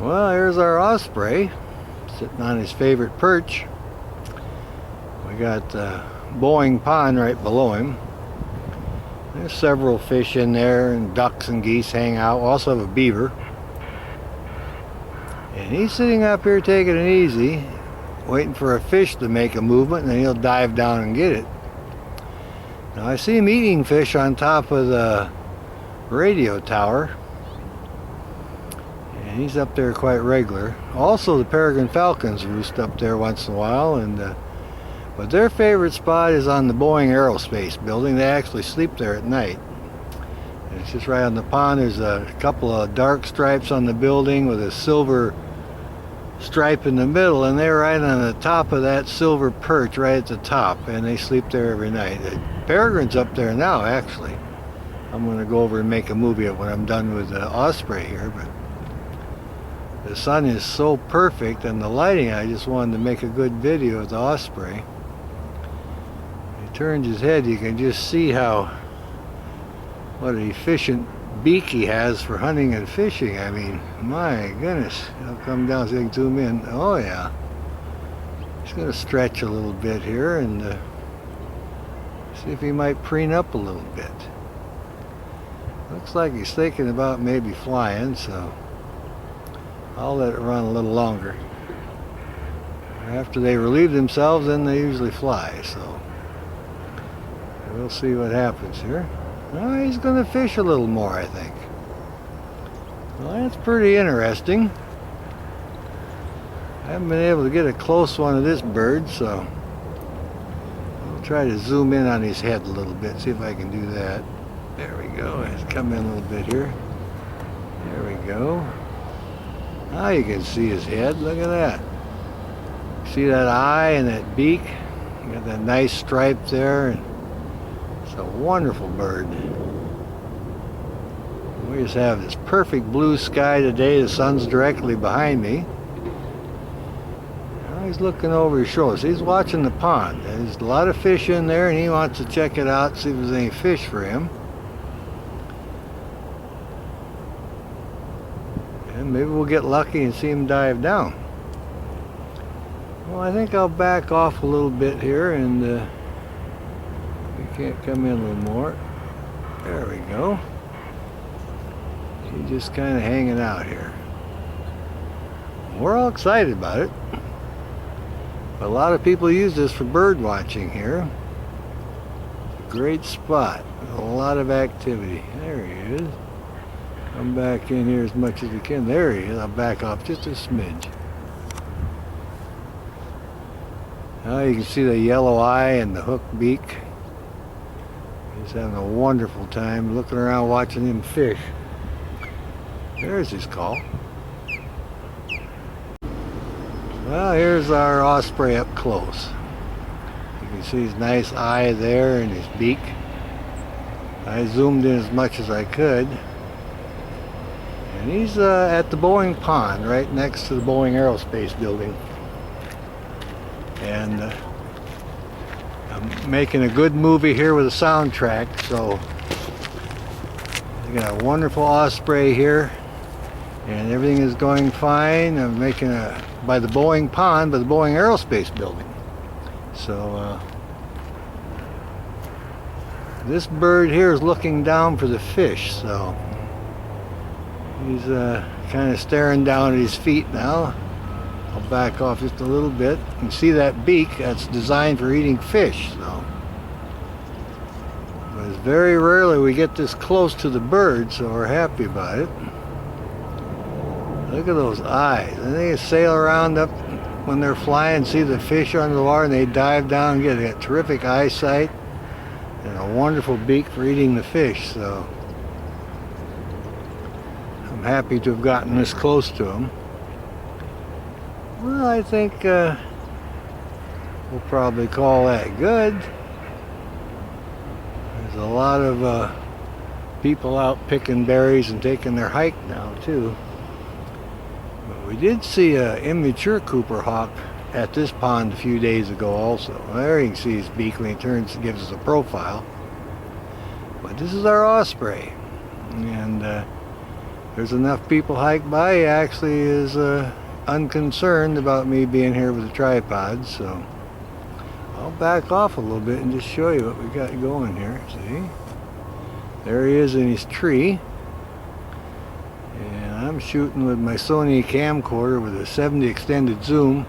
Well, here's our osprey sitting on his favorite perch. We got Boeing Pond right below him. There's several fish in there, and ducks and geese hang out. We also have a beaver. And he's sitting up here taking it easy, waiting for a fish to make a movement, and then he'll dive down and get it. Now I see him eating fish on top of the radio tower. And he's up there quite regular. Also, the peregrine falcons roost up there once in a while, but their favorite spot is on the Boeing Aerospace building. They actually sleep there at night. And it's just right on the pond. There's a couple of dark stripes on the building with a silver stripe in the middle, and they're right on the top of that silver perch right at the top, and they sleep there every night. The peregrine's up there now, actually. I'm going to go over and make a movie of when I'm done with the osprey here, but the sun is so perfect and the lighting, I just wanted to make a good video of the osprey. He turns his head, you can just see what an efficient beak he has for hunting and fishing. I mean, my goodness. I'll come down so you can zoom in. Oh yeah. He's going to stretch a little bit here and see if he might preen up a little bit. Looks like he's thinking about maybe flying, so I'll let it run a little longer. After they relieve themselves, then they usually fly, so we'll see what happens here. Well, he's going to fish a little more, I think. Well, that's pretty interesting. I haven't been able to get a close one of this bird, so I'll try to zoom in on his head a little bit, see if I can do that. There we go. Let's come in a little bit here. There we go. Now you can see his head. Look at that. See that eye and that beak? You got that nice stripe there. And it's a wonderful bird. We just have this perfect blue sky today. The sun's directly behind me. Now he's looking over his shoulders. He's watching the pond. There's a lot of fish in there, and he wants to check it out, see if there's any fish for him. And maybe we'll get lucky and see him dive down. Well, I think I'll back off a little bit here, and we can't come in a little more. There we go. He's just kind of hanging out here. We're all excited about it. A lot of people use this for bird watching here. Great spot. A lot of activity. There he is. Come back in here as much as you can. There he is. I'll back off just a smidge. Now you can see the yellow eye and the hooked beak. He's having a wonderful time looking around watching him fish. There's his call. Well, here's our osprey up close. You can see his nice eye there and his beak. I zoomed in as much as I could. And he's at the Boeing Pond, right next to the Boeing Aerospace building. And I'm making a good movie here with a soundtrack, so I got a wonderful osprey here, and everything is going fine. I'm making by the Boeing Pond, by the Boeing Aerospace building. So this bird here is looking down for the fish, so he's kind of staring down at his feet now. I'll back off just a little bit. You can see that beak, that's designed for eating fish. So, but it's very rarely we get this close to the bird, so we're happy about it. Look at those eyes. And they sail around up when they're flying, see the fish under the water, and they dive down and get a terrific eyesight and a wonderful beak for eating the fish. So I'm happy to have gotten this close to them. Well, I think we'll probably call that good. There's a lot of people out picking berries and taking their hike now too. But we did see an immature Cooper hawk at this pond a few days ago also. There you can see his beak when he turns and gives us a profile. But this is our osprey. And there's enough people hike by, he actually is unconcerned about me being here with a tripod, so I'll back off a little bit and just show you what we got going here. See? There he is in his tree. And I'm shooting with my Sony camcorder with a 70 extended zoom.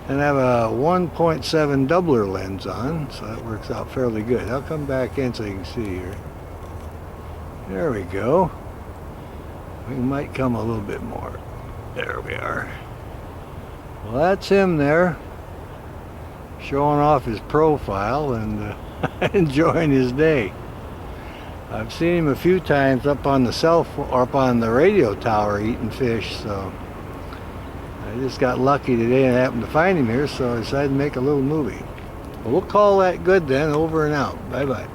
And I have a 1.7 doubler lens on, so that works out fairly good. I'll come back in so you can see here. There we go. We might come a little bit more. There we are. Well, that's him there, showing off his profile and enjoying his day. I've seen him a few times up on the up on the radio tower eating fish, so I just got lucky today and happened to find him here, so I decided to make a little movie. Well, we'll call that good then. Over and out. Bye bye.